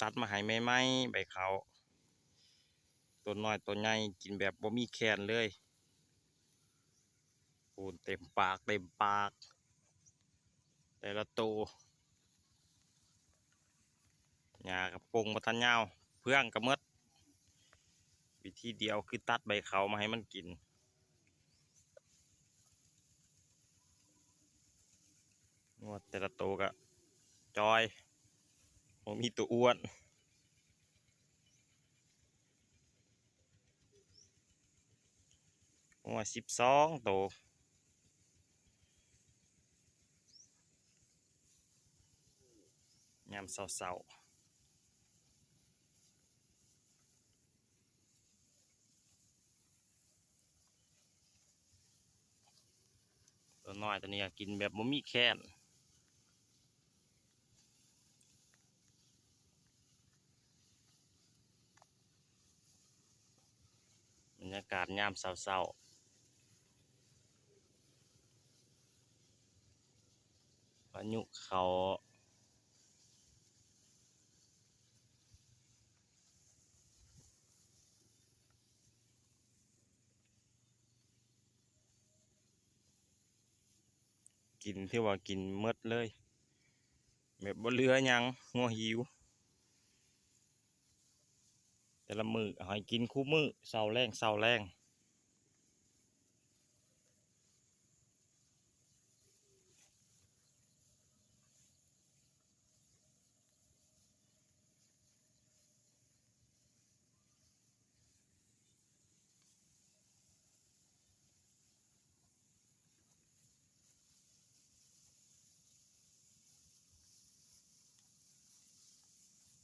ตัดมาให้ใหม่ๆใบเขาตัวน้อยตัวใหญ่กินแบบบ่มีแขนเลยปูนเต็มปากเต็มปากแต่ละตัวหญ้ากับปงมาทันยาวเพื่องกับมดวิธีเดียวคือตัดใบเขามาให้มันกินงวดแต่ละตัวก็จอยบ่มีตัวอ้วนงวด12 ตัวยามเศร้าๆตัวน้อยตัวนี้ก็กินแบบบ่มีแขนบรรยากาศยามเศร้าๆพายุเขากินที่ว่ากินหมดเลยแบบบ่เหลือหยังงัวหิวแต่ละมื้อให้กินคู่มื้อเช้าแลง